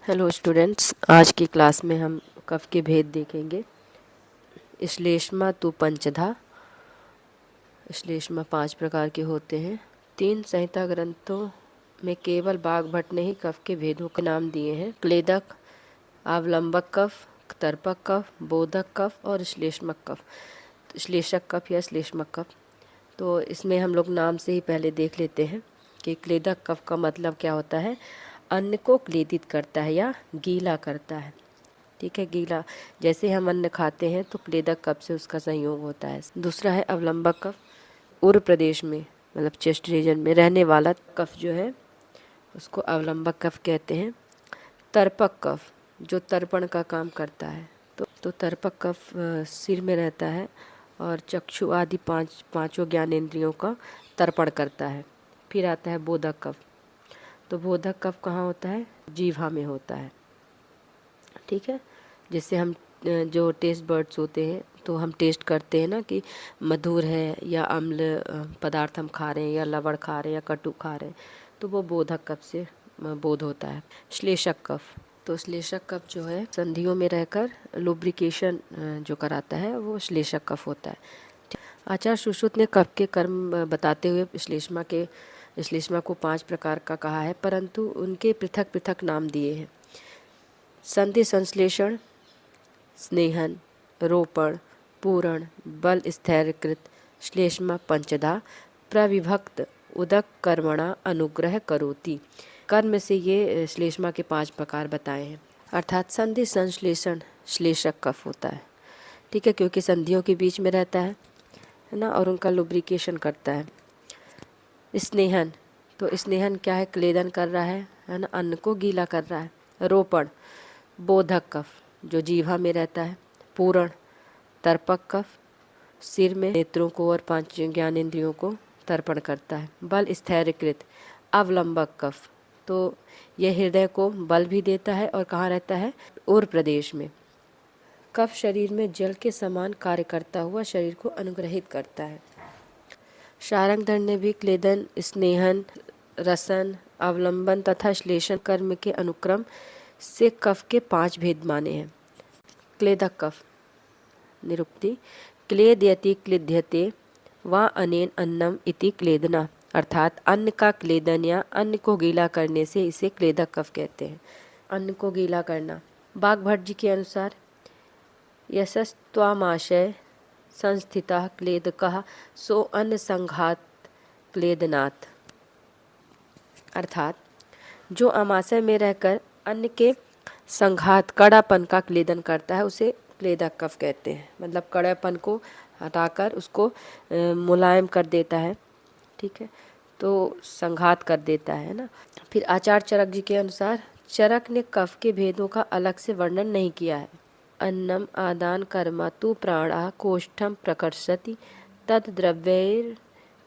Hello students, आज की class में हम कफ के भेद देखेंगे। श्लेष्मा तो पंचधा। श्लेष्मा 5 प्रकार के होते हैं। 3 संहिता ग्रंथों में केवल बागभट्ट ने ही कफ के भेदों के नाम दिए हैं। क्लेदक, अवलंबक कफ, तर्पक कफ, बोधक कफ और श्लेष्मक कफ, श्लेषक कफ या श्लेष्मक कफ। तो इसमें हम लोग नाम से ही पहले देख लेते हैं कि क्लेदक कफ का मतलब क्या होता है। अन्न को क्लेदित करता है या गीला करता है। ठीक है, गीला जैसे हम अन्न खाते हैं तो क्लेदक कफ से उसका संयोग होता है। दूसरा है अवलंबक कफ। उर प्रदेश में मतलब चेस्ट रीजन में रहने वाला कफ जो है उसको अवलंबक कफ कहते हैं। तर्पक कफ जो तर्पण का काम करता है, तो तर्पक कफ सिर में रहता है और चक्षु आदि पांचों ज्ञानेंद्रियों का तर्पण करता है। फिर आता है बोधक कफ। तो बोधक कफ कहाँ होता है? जीभा में होता है। ठीक है, जैसे हम जो टेस्ट बर्ड्स होते हैं तो हम टेस्ट करते हैं ना कि मधुर है या अम्ल पदार्थ हम खा रहे हैं या लवण खा रहे हैं या कटु खा रहे हैं, तो वो बोधक कफ से बोध होता है। श्लेषक कफ, तो श्लेषक कफ जो है संधियों में रहकर लुब्रिकेशन जो कराता है वो श्लेषक कफ होता है। आचार्य सुश्रुत ने कफ के कर्म बताते हुए श्लेष्मा को 5 प्रकार का कहा है, परंतु उनके पृथक पृथक नाम दिए हैं। संधि संश्लेषण, स्नेहन, रोपण, पूरण, बल स्थैर्यकृत, श्लेष्मा पंचधा, प्रविभक्त, उदक कर्मणा अनुग्रह करोति। कर्म से ये श्लेष्मा के 5 प्रकार बताए हैं। अर्थात संधि संश्लेषण श्लेषक कफ होता है। ठीक है, क्योंकि संधियों के बीच में रहता है ना, और उनका लुब्रिकेशन करता है। स्नेहन, तो स्नेहन क्या है? क्लेदन कर रहा है ना, अन्न को गीला कर रहा है। रोपण, बोधक कफ जो जीभा में रहता है। पूरण, तर्पक कफ सिर में नेत्रों को और 5 ज्ञानेंद्रियों को तर्पण करता है। बल स्थैर्यकृत, अवलंबक कफ, तो यह हृदय को बल भी देता है और कहाँ रहता है? उर प्रदेश में। कफ शरीर में जल के समान कार्य करता हुआ शरीर को अनुग्रहित करता है। शार्ंगधर ने भी क्लेदन, स्नेहन, रसन, अवलंबन तथा श्लेषण कर्म के अनुक्रम से कफ के 5 भेद माने हैं। क्लेदक कफ निरुक्ति, क्लेदयति क्लिद्यते वा अनेन अन्नम इति क्लेदना, अर्थात अन्न का क्लेदन या अन्न को गीला करने से इसे क्लेदक कफ कहते हैं। अन्न को गीला करना। बागभट्ट जी के अनुसार यशस्त्वामाशय संस्थिता क्लेदकः सो अन्न संघात क्लेदनात्, अर्थात जो आमाशय में रहकर अन्न के संघात कड़ापन का क्लेदन करता है उसे क्लेदक कफ कहते हैं। मतलब कड़ापन को हटाकर उसको मुलायम कर देता है। ठीक है, तो संघात कर देता है ना। फिर आचार्य चरक जी के अनुसार चरक ने कफ के भेदों का अलग से वर्णन नहीं किया है। अन्नम आदान कर्मा तु प्राणा कोष्ठम प्रकर्षति तद द्रव्यैर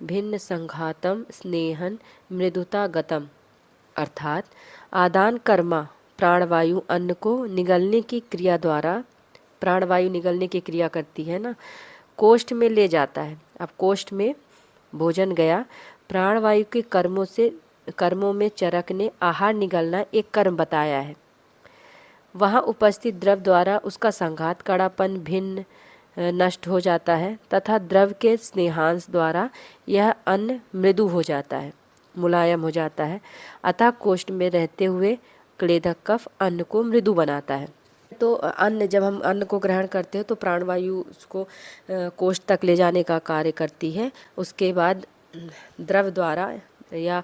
भिन्न संघातम स्नेहन मृदुता गतम, अर्थात आदान कर्मा प्राणवायु अन्न को निगलने की क्रिया द्वारा, प्राणवायु निगलने की क्रिया करती है ना, कोष्ठ में ले जाता है। अब कोष्ठ में भोजन गया, प्राणवायु के कर्मों में चरक ने आहार निगलना एक कर्म बताया है। वहाँ उपस्थित द्रव द्वारा उसका संघात कड़ापन भिन्न नष्ट हो जाता है तथा द्रव के स्नेहांश द्वारा यह अन्न मृदु हो जाता है, मुलायम हो जाता है। अतः कोष्ठ में रहते हुए क्लेदक कफ अन्न को मृदु बनाता है। तो अन्न, जब हम अन्न को ग्रहण करते हैं तो प्राणवायु उसको कोष्ठ तक ले जाने का कार्य करती है। उसके बाद द्रव द्वारा या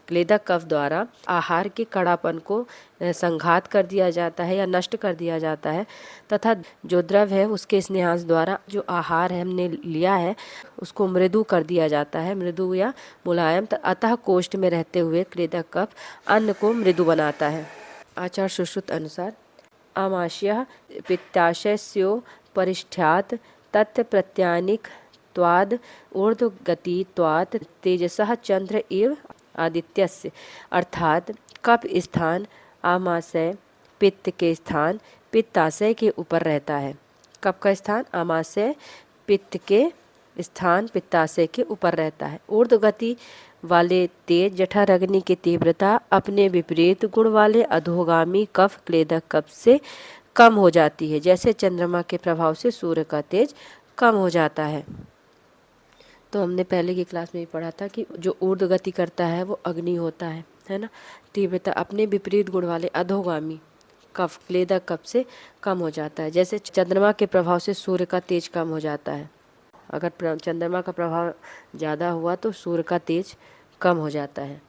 क्लेदक कफ द्वारा आहार के कड़ापन को संघात कर दिया जाता है या नष्ट कर दिया जाता है तथा जो द्रव है उसके स्नेहांश द्वारा जो आहार हमने लिया है उसको मृदु कर दिया जाता है, मृदु या मुलायम। अतः कोष्ठ में रहते हुए क्लेदक कफ अन्न को मृदु बनाता है। आचार्य सुश्रुत अनुसार आमाशयः पित्ताशयस्यो परिष्ठ्यात् तत् प्रत्यानिक त्वाद ऊर्ध्वगतित्वात् तेजसः चंद्र एव आदित्यस्य, अर्थात कफ स्थान आमाशय पित्त के स्थान पित्ताशय के ऊपर रहता है। कफ का स्थान आमाशय पित्त के स्थान पित्ताशय के ऊपर रहता है। ऊर्ध्वगति वाले तेज जठराग्नि की तीव्रता अपने विपरीत गुण वाले अधोगामी कफ क्लेदक कफ से कम हो जाती है। जैसे चंद्रमा के प्रभाव से सूर्य का तेज कम हो जाता है। तो हमने पहले की क्लास में भी पढ़ा था कि जो ऊर्ध्व गति करता है वो अग्नि होता है ना। तीव्रता अपने विपरीत गुण वाले अधोगामी कफ क्लेदक कफ से कम हो जाता है। जैसे चंद्रमा के प्रभाव से सूर्य का तेज कम हो जाता है। अगर चंद्रमा का प्रभाव ज़्यादा हुआ तो सूर्य का तेज कम हो जाता है।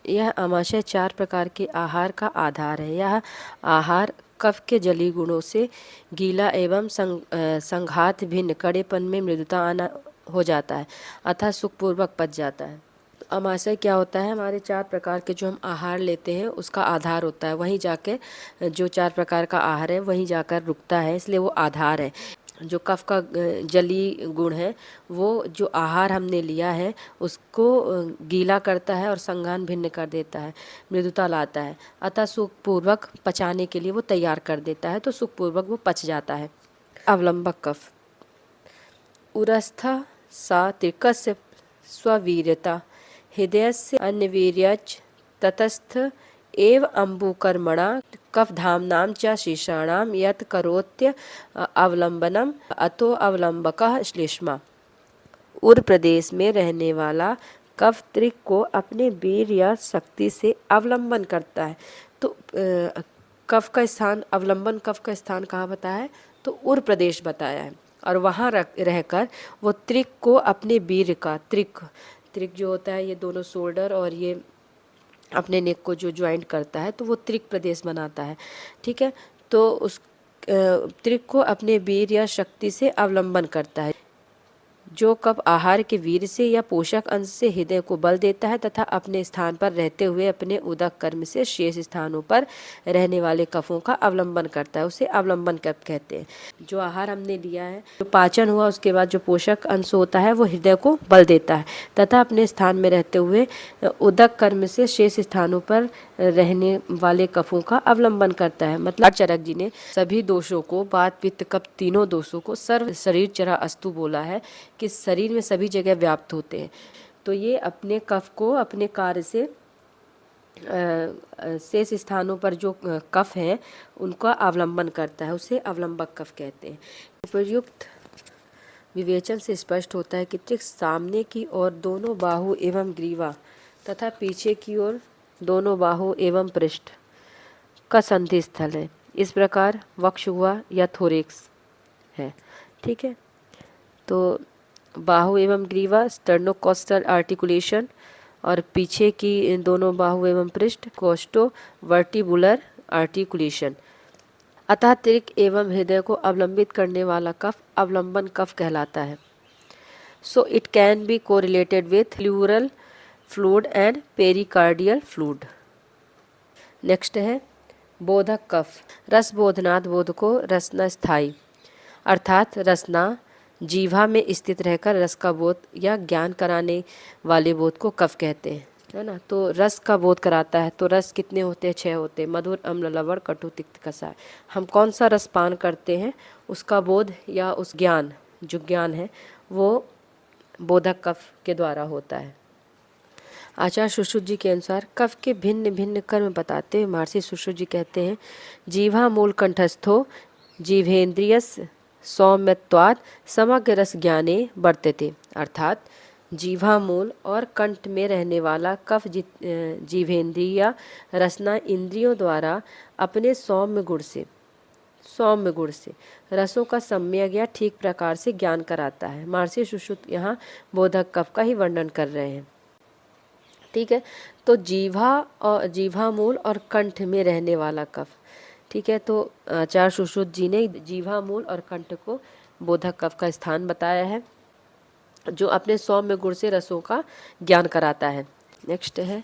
यह आमाशय 4 प्रकार के आहार का आधार है। यह आहार कफ के जलीय गुणों से गीला एवं संघात भिन्न कड़ेपन में मृदुता आना हो जाता है अतः सुखपूर्वक पच जाता है। तो आमाशय क्या होता है? हमारे 4 प्रकार के जो हम आहार लेते हैं उसका आधार होता है। वहीं जाके जो 4 प्रकार का आहार है वहीं जाकर रुकता है, इसलिए वो आधार है। जो कफ का जलीय गुण है वो जो आहार हमने लिया है उसको गीला करता है और संघान भिन्न कर देता है, मृदुता लाता है अतः सुखपूर्वक पचाने के लिए वो तैयार कर देता है, तो सुखपूर्वक वो पच जाता है। अवलंबक कफ उरस्था सा त्रिकस्य स्ववीर्यता हृदयस्य अन्यवीर्यच ततस्थ एव अम्बुकर्मणा कफधाम्नां च शीर्षाणां यत् करोत्य अवलंबनम अतो अवलंबकः श्लेष्मा। उर प्रदेश में रहने वाला कफ त्रिक को अपने वीर या शक्ति से अवलंबन करता है। तो कफ का स्थान, अवलंबन कफ का स्थान कहाँ बताया है? तो उर प्रदेश बताया है। और वहाँ रहकर वो त्रिक को अपने वीर का, त्रिक जो होता है ये दोनों शोल्डर और ये अपने नेक को जो ज्वाइंट करता है तो वो त्रिक प्रदेश बनाता है। ठीक है, तो उस त्रिक को अपने वीर या शक्ति से अवलंबन करता है, जो कफ आहार के वीर से या पोषक अंश से हृदय को बल देता है तथा अपने स्थान पर रहते हुए अपने उदक कर्म से शेष स्थानों पर रहने वाले कफों का अवलंबन करता है, उसे अवलंबन कफ कहते हैं। जो आहार हमने लिया है, जो पाचन हुआ, उसके बाद जो पोषक अंश होता है वो हृदय को बल देता है तथा अपने स्थान में रहते हुए उदक कर्म से शेष स्थानों पर रहने वाले कफों का अवलंबन करता है। मतलब चरक जी ने सभी दोषों को, वात पित्त कफ तीनों दोषों को सर्व शरीर चरा अस्तु बोला है कि शरीर में सभी जगह व्याप्त होते हैं। तो ये अपने कफ को अपने कार्य से शेष स्थानों पर जो कफ है उनका अवलंबन करता है, उसे अवलंबक कफ कहते हैं। उपयुक्त विवेचन से स्पष्ट होता है कि त्रिक सामने की ओर दोनों बाहु एवं ग्रीवा तथा पीछे की ओर दोनों बाहु एवं पृष्ठ का संधि स्थल है। इस प्रकार वक्ष हुआ या थोरेक्स है। ठीक है, तो बाहु एवं ग्रीवा स्टर्नोकोस्टल आर्टिकुलेशन और पीछे की दोनों बाहु एवं पृष्ठ कोस्टो वर्टिबुलर आर्टिकुलेशन। अतः त्रिक एवं हृदय को अवलंबित करने वाला कफ अवलंबन कफ कहलाता है। So it can be correlated with pleural fluid and pericardial fluid. Next है बोधक कफ। रस बोधनात् बोधको रसना स्थायी, अर्थात रसना जीवा में स्थित रहकर रस का बोध या ज्ञान कराने वाले बोध को कफ कहते हैं, है ना। तो रस का बोध कराता है। तो रस कितने होते हैं? 6 होते हैं, मधुर, अम्ल, लवण, कटु, तिक्त, कषाय। हम कौन सा रस पान करते हैं उसका बोध या उस ज्ञान, जो ज्ञान है वो बोधक कफ के द्वारा होता है। आचार्य सुश्रुत जी के अनुसार कफ के भिन्न भिन्न कर्म बताते हुए महर्षि सुश्रुत जी कहते हैं, जीवा मूल कंठस्थो जीवेन्द्रियस सौम्यत्वात् समग्र रस ज्ञाने वर्तते। अर्थात जीवा मूल और कंठ में रहने वाला कफ जीवेंद्रिय रसना इंद्रियों द्वारा अपने सौम्य गुण से रसों का सम्यक या ठीक प्रकार से ज्ञान कराता है। महर्षि सुश्रुत यहाँ बोधक कफ का ही वर्णन कर रहे हैं। ठीक है, तो जीवा मूल और कंठ में रहने वाला कफ। ठीक है, तो आचार्य सुश्रुत जी ने जीवा मूल और कंठ को बोधक कफ का स्थान बताया है, जो अपने सौम्य गुण से रसों का ज्ञान कराता है। नेक्स्ट है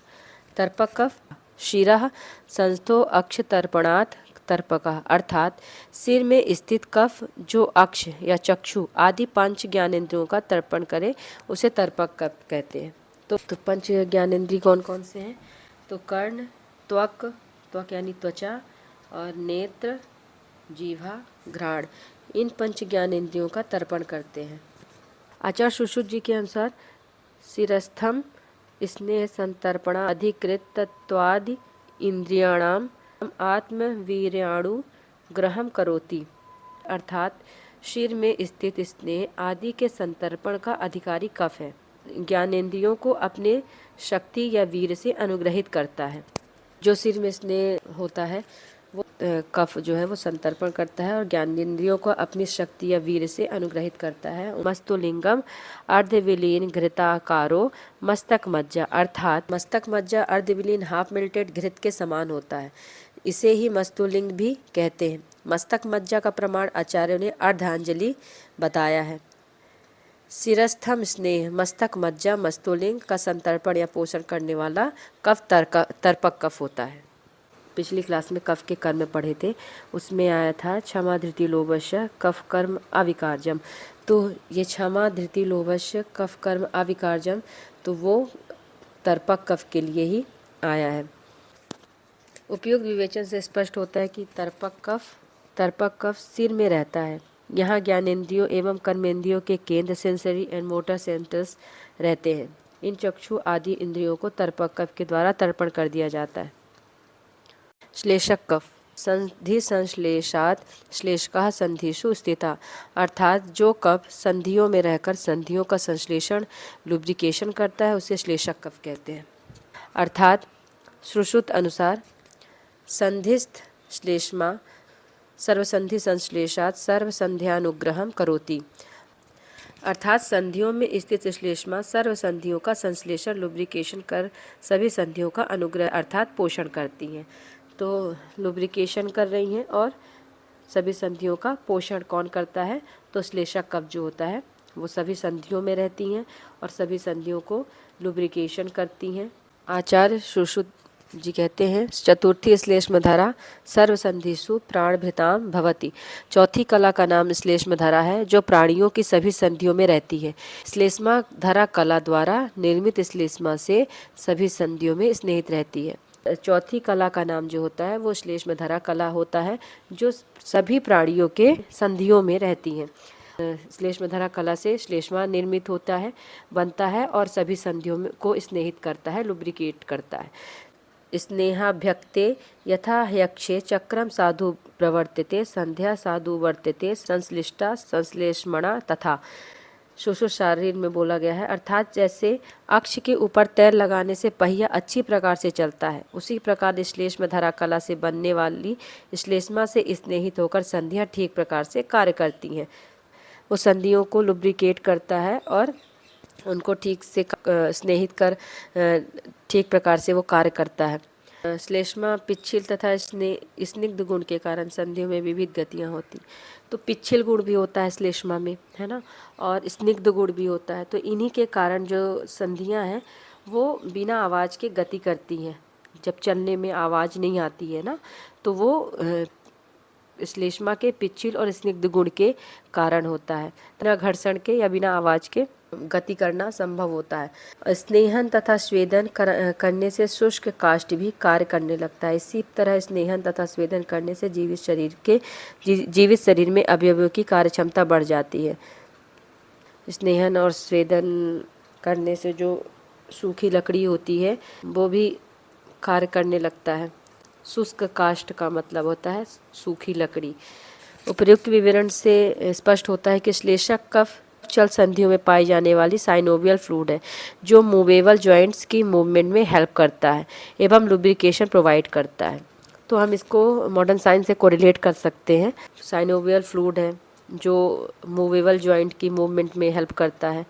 तर्पक कफ। शिरः संस्थो अक्ष तर्पणात् तर्पकः, अर्थात सिर में स्थित कफ जो अक्ष या चक्षु आदि 5 ज्ञानेंद्रियों का तर्पण करे उसे तर्पक कफ कहते हैं। तो 5 ज्ञानेंद्रिय कौन कौन से हैं? तो कर्ण, त्वक यानी त्वचा, और नेत्र, जीवा, घ्राण, इन 5 ज्ञानेंद्रियों का तर्पण करते हैं। आचार्य सुश्रुत जी के अनुसार शिरस्थम स्नेह संतर्पणा अधिकृतत्वादि इंद्रियाणाम आत्मवीर्याणु ग्रहम करोति, अर्थात शिर में स्थित स्नेह आदि के संतर्पण का अधिकारी कफ है। ज्ञानेंद्रियों को अपने शक्ति या वीर से अनुग्रहित करता है। जो सिर में स्नेह होता है वो कफ जो है वो संतर्पण करता है और ज्ञानेंद्रियों को अपनी शक्ति या वीर से अनुग्रहित करता है। मस्तुलिंगम अर्धविलीन घृताकारो मस्तक मज्जा, अर्थात मस्तक मज्जा अर्धविलीन हाफ मेल्टेड घृत के समान होता है। इसे ही मस्तुलिंग भी कहते हैं। मस्तक मज्जा का प्रमाण आचार्यों ने अर्धांजलि बताया है। शिरस्थम स्नेह मस्तक मज्जा मस्तुलिंग का संतर्पण या पोषण करने वाला कफ तर्पक कफ होता है। पिछली क्लास में कफ के कर्म पढ़े थे, उसमें आया था क्षमा धृति लोभस्य कफ कर्म अविकारजम। तो ये क्षमा धृति लोभस्य कफ कर्म अविकारजम तो वो तर्पक कफ के लिए ही आया है। उपयुक्त विवेचन से स्पष्ट होता है कि तर्पक कफ सिर में रहता है। यहाँ ज्ञानेंद्रियों एवं कर्मेंद्रियों के केंद्र सेंसरी एंड मोटर सेंटर्स रहते हैं। इन चक्षु आदि इंद्रियों को तर्पक कफ के द्वारा तर्पण कर दिया जाता है। श्लेषक कफ संधि संश्लेषात श्लेषकः संधिषु स्थिता, अर्थात जो कफ संधियों में रहकर संधियों का संश्लेषण लुब्रिकेशन करता है उसे श्लेषक कफ कहते हैं। अर्थात सुश्रुत अनुसार संधिस्थ श्लेष्मा सर्वसंधि संश्लेषात सर्वसंध्यानुग्रहम करोति, अर्थात संधियों में स्थित श्लेष्मा सर्व संधियों का संश्लेषण लुब्रिकेशन कर सभी संधियों का अनुग्रह अर्थात पोषण करती हैं। तो लुब्रिकेशन कर रही हैं और सभी संधियों का पोषण कौन करता है? तो श्लेषक कफ जो होता है वो सभी संधियों में रहती हैं और सभी संधियों को लुब्रिकेशन करती हैं। आचार्य सुश्रुत जी कहते हैं चतुर्थी श्लेष्मधरा सर्वसंधिषु प्राणभृताम भवति, चौथी कला का नाम श्लेष्मधरा है जो प्राणियों की सभी संधियों में रहती है। श्लेष्मधरा कला द्वारा निर्मित श्लेष्मा से सभी संधियों में स्नेहित रहती है। चौथी कला का नाम जो होता है वो श्लेष्मधरा कला होता है जो सभी प्राणियों के संधियों में रहती है। श्लेष्मधरा कला से श्लेष्मा निर्मित होता है, बनता है और सभी संधियों को स्नेहित करता है, लुब्रिकेट करता है। स्नेहाभ्यक्ते यथा ह्यक्षे चक्रम साधु प्रवर्तते संध्या साधु वर्तते संश्लिष्टा संश्लेषमणा तथा, सुश्रुत शारीर में बोला गया है। अर्थात जैसे अक्ष के ऊपर तैर लगाने से पहिया अच्छी प्रकार से चलता है, उसी प्रकार श्लेष्मधरा कला से बनने वाली श्लेष्मा से स्नेहित होकर संधियाँ ठीक प्रकार से कार्य करती हैं। वो संधियों को लुब्रिकेट करता है और उनको ठीक से स्नेहित कर ठीक प्रकार से वो कार्य करता है। श्लेष्मा पिच्छिल तथा स्निग्ध गुण के कारण संधियों में विविध गतियाँ होती, तो पिच्छिल गुण भी होता है श्लेष्मा में, है ना, और स्निग्ध गुण भी होता है। तो इन्हीं के कारण जो संधियाँ हैं वो बिना आवाज़ के गति करती हैं। जब चलने में आवाज़ नहीं आती है ना, तो वो श्लेष्मा के पिच्छिल और स्निग्ध गुण के कारण होता है। बिना घर्षण के या बिना आवाज़ के गति करना संभव होता है। स्नेहन तथा स्वेदन करने से शुष्क काष्ठ भी कार्य करने लगता है। इसी तरह स्नेहन तथा स्वेदन करने से जीवित शरीर में अवयवों की कार्य क्षमता बढ़ जाती है। स्नेहन और स्वेदन करने से जो सूखी लकड़ी होती है वो भी कार्य करने लगता है। शुष्क काष्ठ का मतलब होता है सूखी लकड़ी। उपर्युक्त विवरण से स्पष्ट होता है कि श्लेषक कफ चल संधियों में पाई जाने वाली साइनोवियल फ्लूइड है जो मूवेबल जॉइंट्स की मूवमेंट में हेल्प करता है एवं लुब्रिकेशन प्रोवाइड करता है। तो हम इसको मॉडर्न साइंस से कोरिलेट कर सकते हैं। साइनोवियल फ्लूइड है जो मूवेबल जॉइंट की मूवमेंट में हेल्प करता है